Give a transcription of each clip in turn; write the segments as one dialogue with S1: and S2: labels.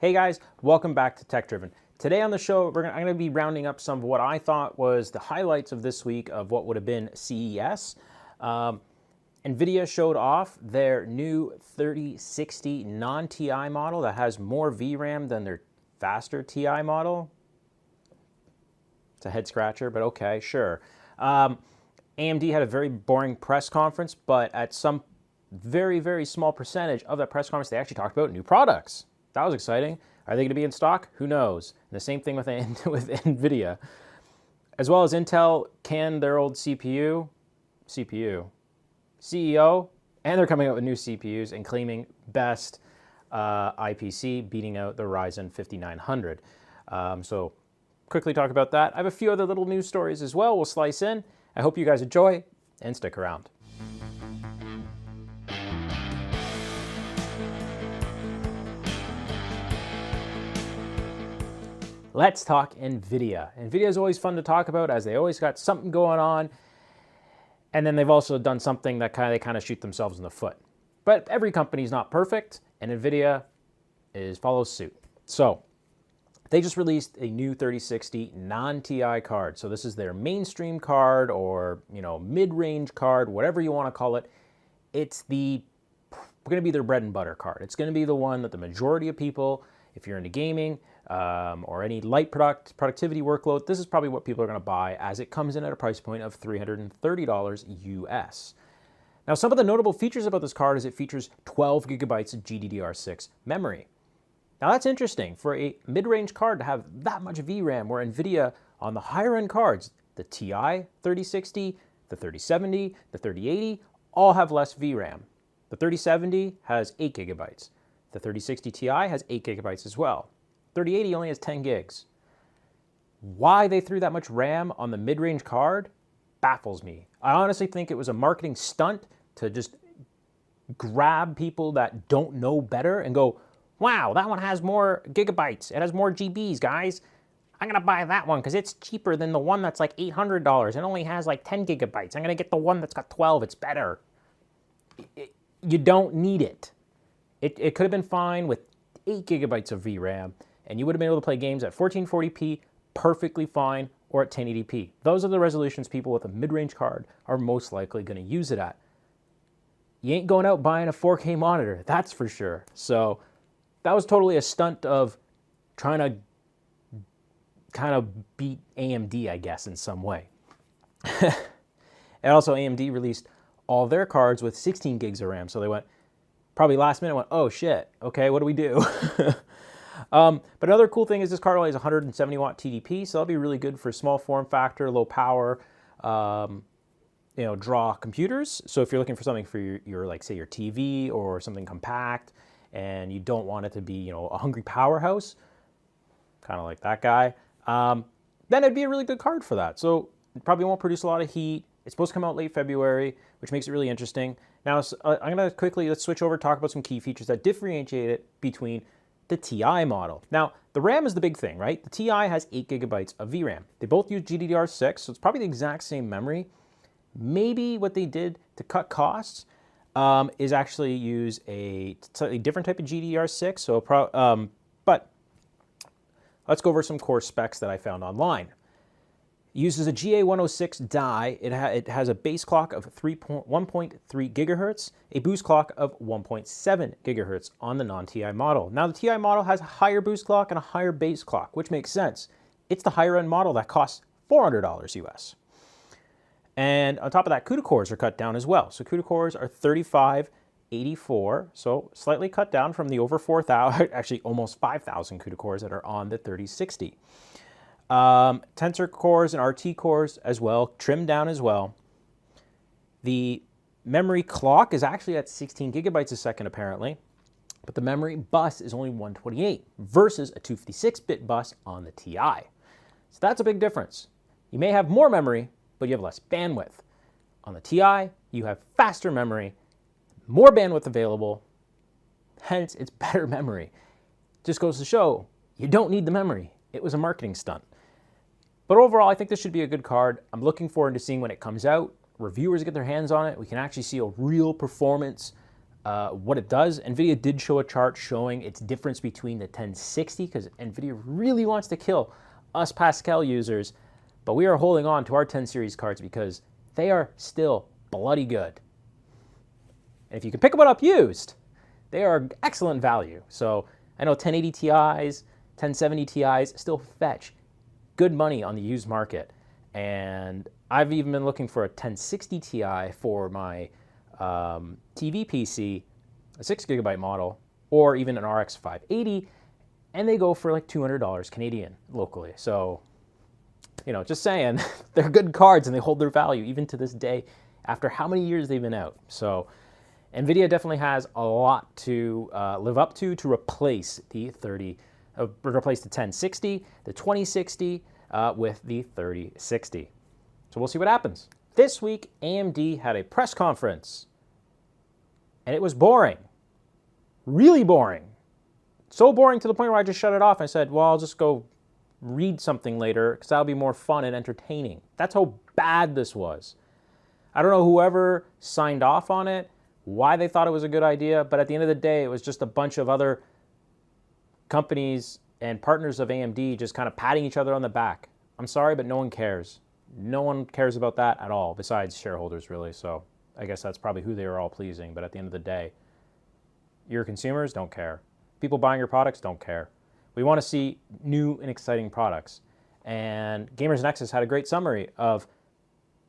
S1: Hey guys, welcome back to Tech Driven. Today on the show, I'm going to be rounding up some of what I thought was the highlights of this week of what would have been CES. Nvidia showed off their new 3060 non-TI model that has more VRAM than their faster TI model. It's a head scratcher, but okay, sure. AMD had a very boring press conference, but at some very, very small percentage of that press conference, they actually talked about new products. That was exciting. Are they going to be in stock? Who knows? And the same thing with Nvidia. As well as Intel canned their old CEO, and they're coming out with new CPUs and claiming best IPC, beating out the Ryzen 5900. So quickly talk about that. I have a few other little news stories as well we'll slice in. I hope you guys enjoy and stick around. Let's talk Nvidia. Nvidia is always fun to talk about as they always got something going on. And then they've also done something that they kind of shoot themselves in the foot. But every company is not perfect, and Nvidia follows suit. So they just released a new 3060 non-TI card. So this is their mainstream card or mid-range card, whatever you want to call it. It's going to be their bread and butter card. It's going to be the one that the majority of people, if you're into gaming or any light productivity workload, this is probably what people are going to buy as it comes in at a price point of $330 US. Now, some of the notable features about this card is it features 12 gigabytes of GDDR6 memory. Now that's interesting for a mid-range card to have that much VRAM, where Nvidia on the higher end cards, the TI 3060, the 3070, the 3080, all have less VRAM. The 3070 has 8 gigabytes. The 3060 Ti has 8 gigabytes as well. 3080 only has 10 gigs. Why they threw that much RAM on the mid-range card baffles me. I honestly think it was a marketing stunt to just grab people that don't know better and go, wow, that one has more gigabytes. It has more GBs, guys. I'm going to buy that one because it's cheaper than the one that's like $800. It only has like 10 gigabytes. I'm going to get the one that's got 12. It's better. You don't need it. It could have been fine with 8 gigabytes of VRAM, and you would have been able to play games at 1440p perfectly fine or at 1080p. Those are the resolutions people with a mid-range card are most likely going to use it at. You ain't going out buying a 4K monitor, that's for sure. So that was totally a stunt of trying to kind of beat AMD, I guess, in some way. And also AMD released all their cards with 16 gigs of RAM. So they went, probably last minute, went, oh shit, okay, what do we do? But another cool thing is this card only has 170 watt TDP, so that'll be really good for small form factor, low power, draw computers. So if you're looking for something for your like say your TV or something compact, and you don't want it to be, a hungry powerhouse, kind of like that guy, then it'd be a really good card for that. So it probably won't produce a lot of heat. It's supposed to come out late February, which makes it really interesting. Now, I'm going to let's switch over, talk about some key features that differentiate it between the TI model. Now, the RAM is the big thing, right? The TI has 8 gigabytes of VRAM. They both use GDDR6, so it's probably the exact same memory. Maybe what they did to cut costs is actually use a slightly different type of GDDR6. So, but let's go over some core specs that I found online. It uses a GA106 die. It has a base clock of 1.3 gigahertz, a boost clock of 1.7 gigahertz on the non-TI model. Now, the TI model has a higher boost clock and a higher base clock, which makes sense. It's the higher end model that costs $400 US. And on top of that, CUDA cores are cut down as well. So CUDA cores are 3584, so slightly cut down from the over 4,000, actually almost 5,000 CUDA cores that are on the 3060. Tensor cores and RT cores as well, trimmed down as well. The memory clock is actually at 16 gigabytes a second apparently, but the memory bus is only 128 versus a 256-bit bus on the TI. So that's a big difference. You may have more memory, but you have less bandwidth. On the TI, you have faster memory, more bandwidth available, hence it's better memory. Just goes to show, you don't need the memory. It was a marketing stunt. But overall, I think this should be a good card. I'm looking forward to seeing when it comes out. Reviewers get their hands on it. We can actually see a real performance what it does. Nvidia did show a chart showing its difference between the 1060, because Nvidia really wants to kill us Pascal users, but we are holding on to our 10 series cards because they are still bloody good. And if you can pick one up used, they are excellent value. So I know 1080 Ti's, 1070 Ti's still fetch good money on the used market. And I've even been looking for a 1060 Ti for my TV PC, a 6GB model, or even an RX 580, and they go for like $200 Canadian locally. So, you know, just saying, they're good cards and they hold their value even to this day after how many years they've been out. So Nvidia definitely has a lot to live up to replace the 1060, the 2060 with the 3060. So we'll see what happens. This week, AMD had a press conference, and it was boring. Really boring. So boring to the point where I just shut it off. I said, well, I'll just go read something later because that'll be more fun and entertaining. That's how bad this was. I don't know whoever signed off on it, why they thought it was a good idea, but at the end of the day, it was just a bunch of other companies and partners of AMD just kind of patting each other on the back. I'm sorry, but no one cares. No one cares about that at all, besides shareholders, really. So I guess that's probably who they were all pleasing. But at the end of the day, your consumers don't care. People buying your products don't care. We want to see new and exciting products. And Gamers Nexus had a great summary of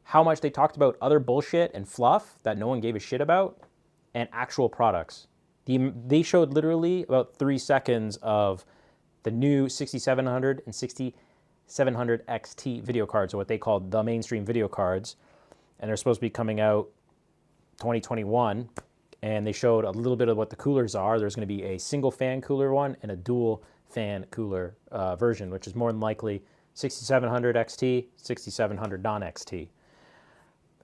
S1: how much they talked about other bullshit and fluff that no one gave a shit about and actual products. They showed literally about 3 seconds of the new 6700 and 6700 XT video cards, or what they called the mainstream video cards. And they're supposed to be coming out 2021. And they showed a little bit of what the coolers are. There's going to be a single fan cooler one and a dual fan cooler version, which is more than likely 6700 XT, 6700 non-XT.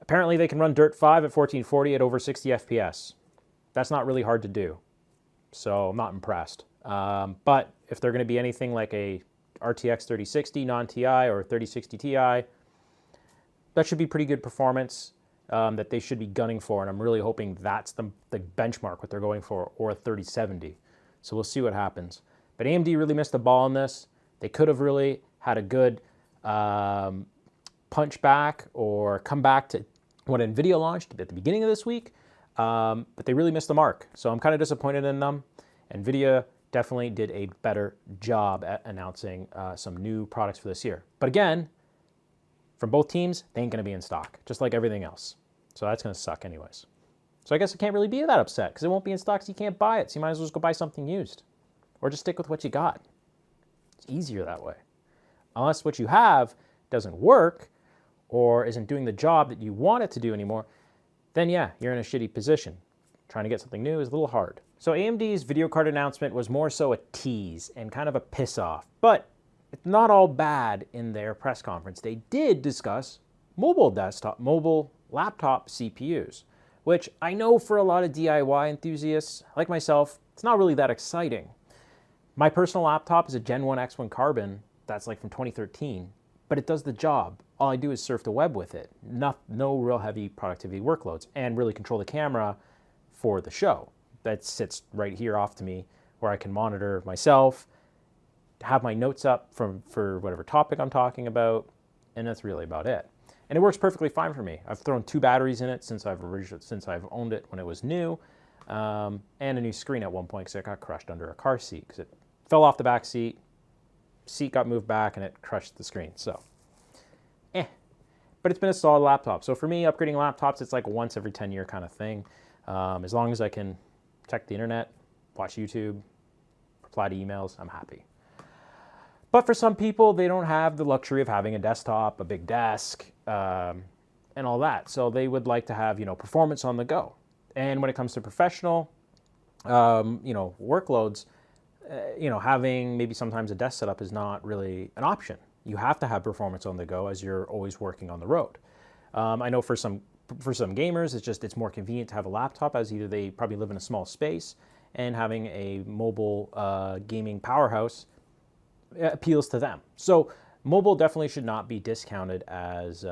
S1: Apparently they can run Dirt 5 at 1440 at over 60 FPS. That's not really hard to do. So I'm not impressed. But if they're going to be anything like a RTX 3060 non-Ti or 3060 Ti, that should be pretty good performance that they should be gunning for. And I'm really hoping that's the benchmark, what they're going for, or a 3070. So we'll see what happens. But AMD really missed the ball on this. They could have really had a good punch back or come back to what Nvidia launched at the beginning of this week. But they really missed the mark. So I'm kind of disappointed in them. Nvidia definitely did a better job at announcing some new products for this year. But again, from both teams, they ain't going to be in stock, just like everything else. So that's going to suck anyways. So I guess I can't really be that upset because it won't be in stock, so you can't buy it. So you might as well just go buy something used. Or just stick with what you got. It's easier that way. Unless what you have doesn't work or isn't doing the job that you want it to do anymore, then yeah, you're in a shitty position. Trying to get something new is a little hard. So AMD's video card announcement was more so a tease and kind of a piss off, but it's not all bad in their press conference. They did discuss mobile laptop CPUs, which I know for a lot of DIY enthusiasts like myself, it's not really that exciting. My personal laptop is a Gen 1 X1 Carbon that's like from 2013, but it does the job. All I do is surf the web with it. No real heavy productivity workloads, and really control the camera for the show. That sits right here off to me where I can monitor myself, have my notes up for whatever topic I'm talking about, and that's really about it. And it works perfectly fine for me. I've thrown 2 batteries in it since I've owned it when it was new, and a new screen at one point because it got crushed under a car seat because it fell off the back seat got moved back, and it crushed the screen. So, But it's been a solid laptop. So for me, upgrading laptops, it's like a once every 10-year kind of thing. As long as I can check the internet, watch YouTube, reply to emails, I'm happy. But for some people, they don't have the luxury of having a desktop, a big desk, and all that. So they would like to have, performance on the go. And when it comes to professional, workloads, having maybe sometimes a desk setup is not really an option. You have to have performance on the go as you're always working on the road. I know for some gamers, it's more convenient to have a laptop, as either they probably live in a small space, and having a mobile gaming powerhouse appeals to them. So mobile definitely should not be discounted as,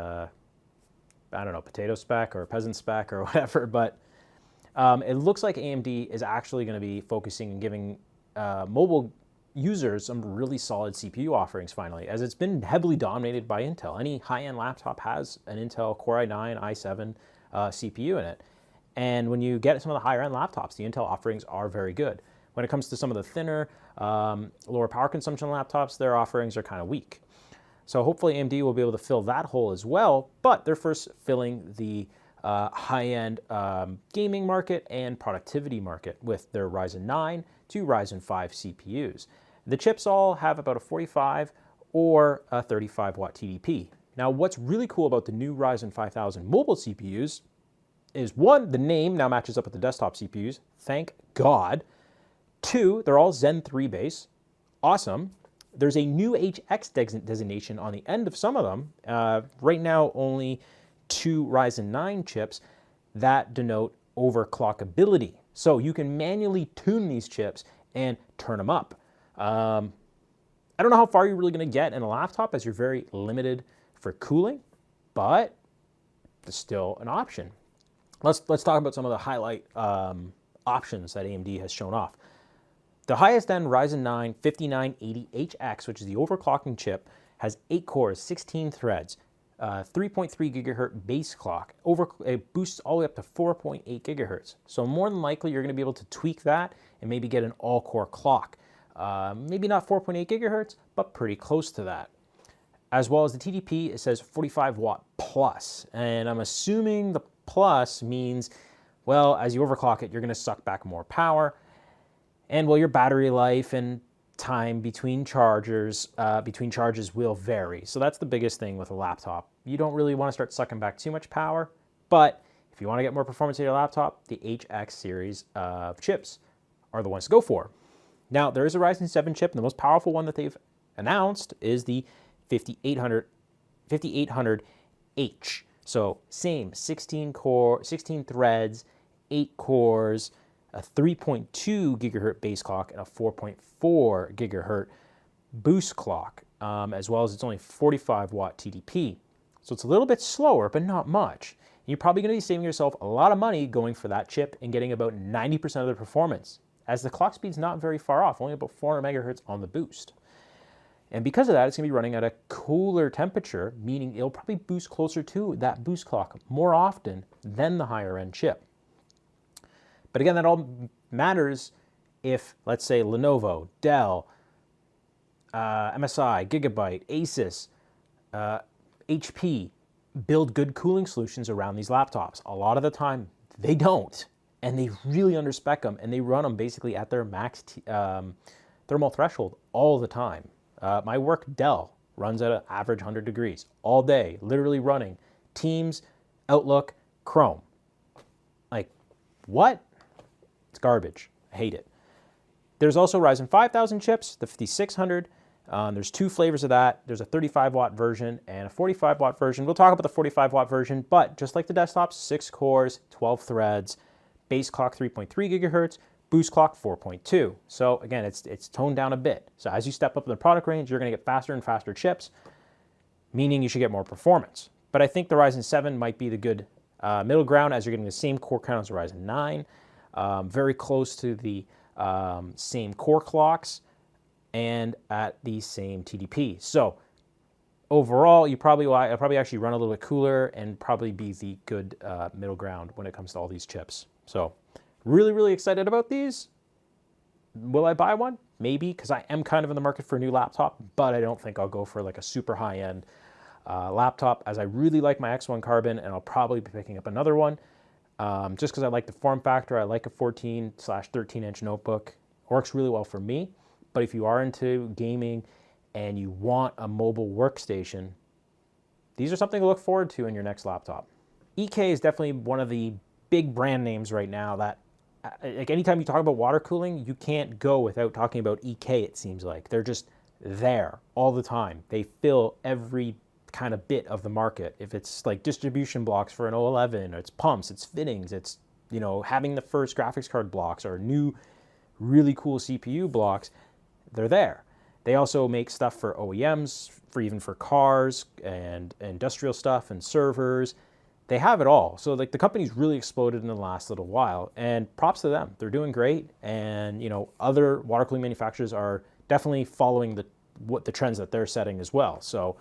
S1: potato spec or peasant spec or whatever, but It looks like AMD is actually going to be focusing and giving mobile users some really solid CPU offerings finally, as it's been heavily dominated by Intel. Any high-end laptop has an Intel Core i9, i7 CPU in it. And when you get some of the higher-end laptops, the Intel offerings are very good. When it comes to some of the thinner, lower power consumption laptops, their offerings are kind of weak. So hopefully AMD will be able to fill that hole as well, but they're first filling the high-end gaming market and productivity market with their Ryzen 9 to Ryzen 5 CPUs. The chips all have about a 45 or a 35 watt TDP. Now, what's really cool about the new Ryzen 5000 mobile CPUs is, one, the name now matches up with the desktop CPUs. Thank God. Two, they're all Zen 3 base. Awesome. There's a new HX designation on the end of some of them. Right now, only 2 Ryzen 9 chips that denote overclockability. So you can manually tune these chips and turn them up. I don't know how far you're really going to get in a laptop, as you're very limited for cooling, but it's still an option. Let's talk about some of the highlight options that AMD has shown off. The highest end Ryzen 9 5980HX, which is the overclocking chip, has 8 cores, 16 threads, 3.3 gigahertz base clock. It boosts all the way up to 4.8 gigahertz. So more than likely, you're going to be able to tweak that and maybe get an all-core clock. Maybe not 4.8 gigahertz, but pretty close to that. As well as the TDP, it says 45 watt plus. And I'm assuming the plus means, well, as you overclock it, you're going to suck back more power. And well, your battery life and time between charges will vary. So that's the biggest thing with a laptop. You don't really want to start sucking back too much power, but if you want to get more performance in your laptop, the HX series of chips are the ones to go for. Now, there is a Ryzen 7 chip, and the most powerful one that they've announced is the 5800H. So same, 16 threads, 8 cores, a 3.2 gigahertz base clock, and a 4.4 gigahertz boost clock, as well as it's only 45 watt TDP. So it's a little bit slower, but not much. You're probably going to be saving yourself a lot of money going for that chip and getting about 90% of the performance, as the clock speed's not very far off, only about 400 megahertz on the boost. And because of that, it's going to be running at a cooler temperature, meaning it'll probably boost closer to that boost clock more often than the higher end chip. But again, that all matters if, let's say, Lenovo, Dell, MSI, Gigabyte, Asus, HP build good cooling solutions around these laptops. A lot of the time, they don't. And they really underspec them, and they run them basically at their max thermal threshold all the time. My work, Dell, runs at an average 100 degrees all day, literally running Teams, Outlook, Chrome. Like, what? It's garbage. I hate it. There's also Ryzen 5000 chips, the 5600. There's 2 flavors of that. There's a 35 watt version and a 45 watt version. We'll talk about the 45 watt version, but just like the desktops, 6 cores, 12 threads, base clock 3.3 gigahertz, boost clock 4.2. So again, it's toned down a bit. So as you step up in the product range, you're going to get faster and faster chips, meaning you should get more performance. But I think the Ryzen 7 might be the good middle ground, as you're getting the same core count as the Ryzen 9, very close to the same core clocks, and at the same TDP. So overall, it'll probably actually run a little bit cooler and probably be the good middle ground when it comes to all these chips. So really, really excited about these. Will I buy one? Maybe, because I am kind of in the market for a new laptop, but I don't think I'll go for like a super high-end laptop, as I really like my X1 Carbon, and I'll probably be picking up another one just because I like the form factor. I like a 14/13-inch notebook. It works really well for me. But if you are into gaming and you want a mobile workstation, these are something to look forward to in your next laptop. EK is definitely one of the big brand names right now that, like, anytime you talk about water cooling, you can't go without talking about EK, it seems like. They're just there all the time. They fill every kind of bit of the market. If it's like distribution blocks for an O11, or it's pumps, it's fittings, it's, you know, having the first graphics card blocks or new really cool CPU blocks, they're there. They also make stuff for OEMs, even for cars and industrial stuff and servers. they have it all. So like the company's really exploded in the last little while, and props to them. They're doing great, and other water cooling manufacturers are definitely following the trends that they're setting as well. So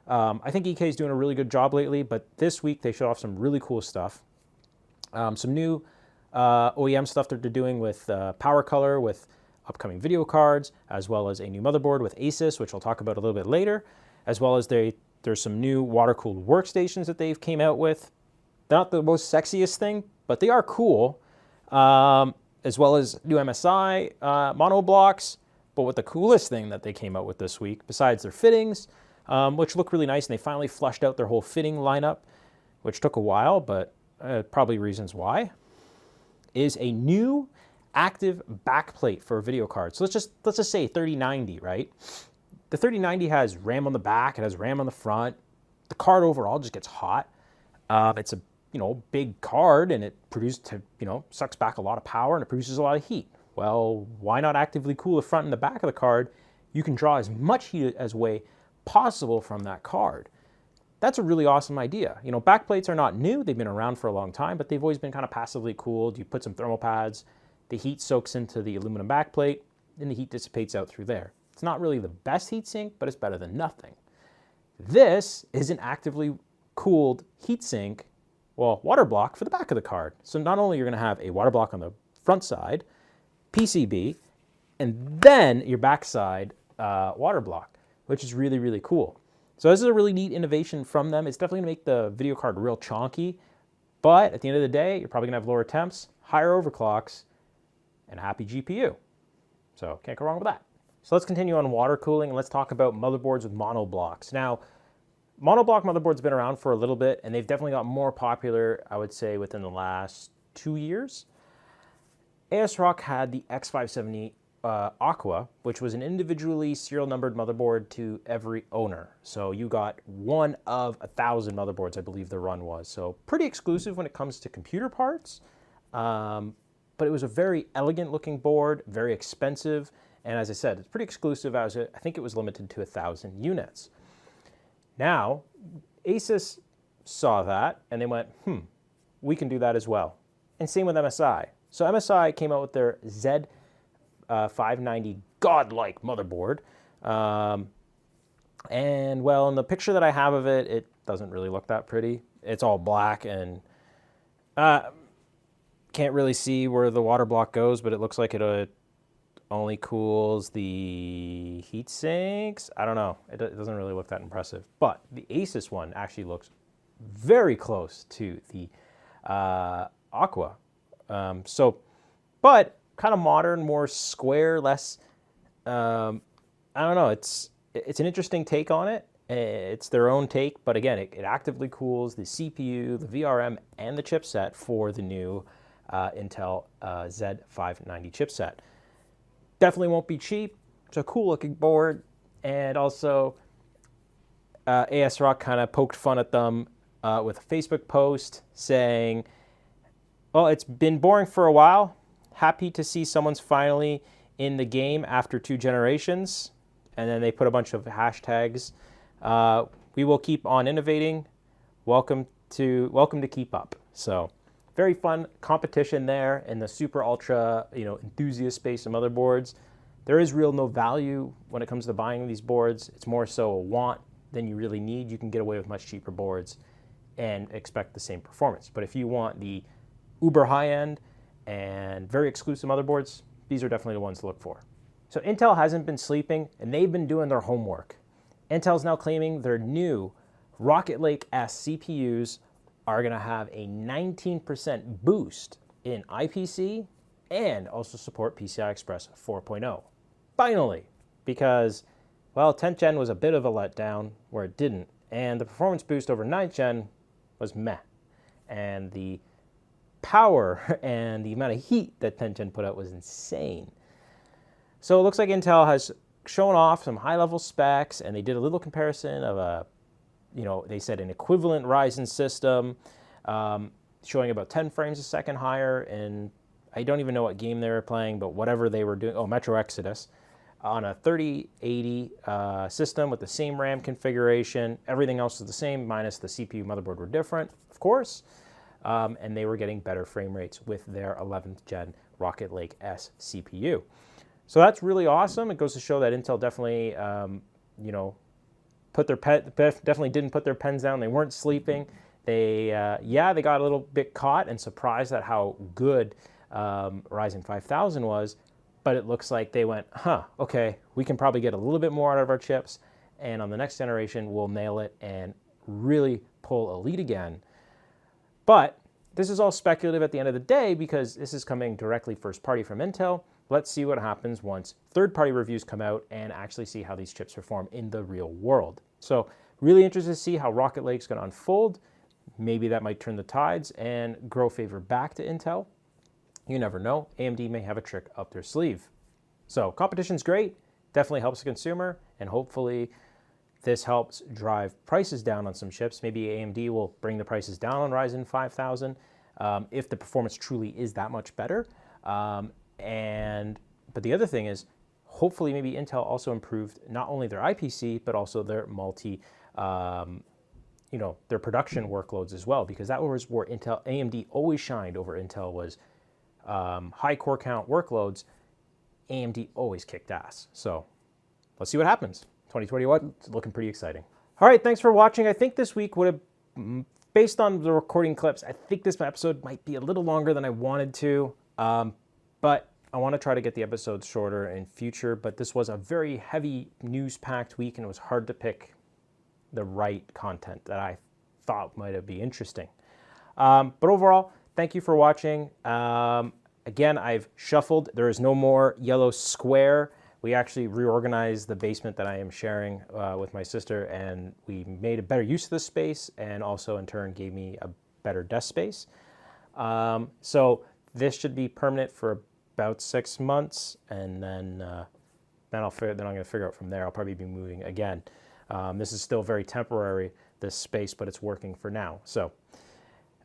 S1: I think EK is doing a really good job lately, but this week they showed off some really cool stuff. Some new OEM stuff that they're doing with power color, with upcoming video cards, as well as a new motherboard with Asus, which I'll talk about a little bit later, as well as there's some new water-cooled workstations that they've came out with. They're not the most sexiest thing, but they are cool, as well as new MSI mono blocks. But what the coolest thing that they came out with this week, besides their fittings, which look really nice, and they finally flushed out their whole fitting lineup, which took a while, but probably reasons why, is a new active backplate for a video card. So let's just say 3090, right? The 3090 has RAM on the back, it has RAM on the front. The card overall just gets hot. It's a big card, and it sucks back a lot of power, and it produces a lot of heat. Well, why not actively cool the front and the back of the card? You can draw as much heat as way possible from that card. That's a really awesome idea. Backplates are not new. They've been around for a long time, but they've always been kind of passively cooled. You put some thermal pads, the heat soaks into the aluminum backplate, and the heat dissipates out through there. It's not really the best heat sink, but it's better than nothing. This is an actively cooled heat sink, water block for the back of the card. So not only you're going to have a water block on the front side, PCB, and then your backside water block, which is really, really cool. So this is a really neat innovation from them. It's definitely going to make the video card real chonky, but at the end of the day, you're probably going to have lower temps, higher overclocks, and a happy GPU. So can't go wrong with that. So let's continue on water cooling, and let's talk about motherboards with monoblocks. Now, monoblock motherboards have been around for a little bit, and they've definitely got more popular, I would say, within the last 2 years. ASRock had the X570 Aqua, which was an individually serial numbered motherboard to every owner. So you got one of 1,000 motherboards, I believe the run was. So pretty exclusive when it comes to computer parts, but it was a very elegant looking board, very expensive. And as I said, it's pretty exclusive. I think it was limited to 1,000 units. Now, Asus saw that and they went, we can do that as well. And same with MSI. So MSI came out with their Z590 godlike motherboard. And well, in the picture that I have of it, it doesn't really look that pretty. It's all black and can't really see where the water block goes, but it looks like it only cools the heat sinks. I don't know. It doesn't really look that impressive. But the Asus one actually looks very close to the Aqua. But kind of modern, more square, less, I don't know. It's an interesting take on it. It's their own take, but again, it actively cools the CPU, the VRM, and the chipset for the new Intel Z590 chipset. Definitely won't be cheap. It's a cool looking board, and also ASRock kind of poked fun at them with a Facebook post saying, well, it's been boring for a while. Happy to see someone's finally in the game after 2 generations. And then they put a bunch of hashtags. We will keep on innovating. Welcome to keep up. So very fun competition there in the super ultra, enthusiast space of motherboards. There is no value when it comes to buying these boards. It's more so a want than you really need. You can get away with much cheaper boards and expect the same performance. But if you want the uber high-end and very exclusive motherboards, these are definitely the ones to look for. So Intel hasn't been sleeping, and they've been doing their homework. Intel's now claiming their new Rocket Lake S CPUs are going to have a 19% boost in IPC and also support PCI Express 4.0. Finally, because, 10th gen was a bit of a letdown where it didn't, and the performance boost over 9th gen was meh. And the power and the amount of heat that 10th gen put out was insane. So it looks like Intel has shown off some high-level specs, and they did a little comparison of they said an equivalent Ryzen system, showing about 10 frames a second higher, and I don't even know what game they were playing, but whatever they were doing, Metro Exodus, on a 3080 system with the same RAM configuration. Everything else is the same, minus the CPU motherboard were different. Of course, and they were getting better frame rates with their 11th gen Rocket Lake S CPU. So that's really awesome. It goes to show that Intel definitely, definitely didn't put their pens down. They weren't sleeping. They got a little bit caught and surprised at how good Ryzen 5000 was, but it looks like they went, okay, we can probably get a little bit more out of our chips, and on the next generation, we'll nail it and really pull a lead again. But this is all speculative at the end of the day because this is coming directly first party from Intel. Let's see what happens once third-party reviews come out and actually see how these chips perform in the real world. So really interested to see how Rocket Lake's going to unfold. Maybe that might turn the tides and grow favor back to Intel. You never know. AMD may have a trick up their sleeve. So competition's great, definitely helps the consumer, and hopefully this helps drive prices down on some chips. Maybe AMD will bring the prices down on Ryzen 5000 if the performance truly is that much better. But the other thing is, hopefully maybe Intel also improved not only their IPC, but also their their production workloads as well, because that was where AMD always shined over Intel was high core count workloads. AMD always kicked ass. So let's see what happens. 2021, it's looking pretty exciting. All right, thanks for watching. I think this week would have, based on the recording clips, I think this episode might be a little longer than I wanted to, but I want to try to get the episodes shorter in future, but this was a very heavy news-packed week, and it was hard to pick the right content that I thought might be interesting. But overall, thank you for watching. Again, I've shuffled. There is no more yellow square. We actually reorganized the basement that I am sharing with my sister, and we made a better use of the space, and also in turn gave me a better desk space. So this should be permanent for about 6 months, and then I'm going to figure out from there. I'll probably be moving again. This is still very temporary, this space, but it's working for now. So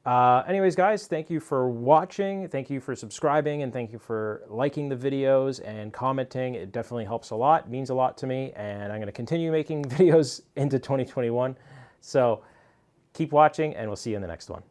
S1: anyways, guys, thank you for watching. Thank you for subscribing, and thank you for liking the videos and commenting. It definitely helps a lot, it means a lot to me, and I'm going to continue making videos into 2021. So keep watching, and we'll see you in the next one.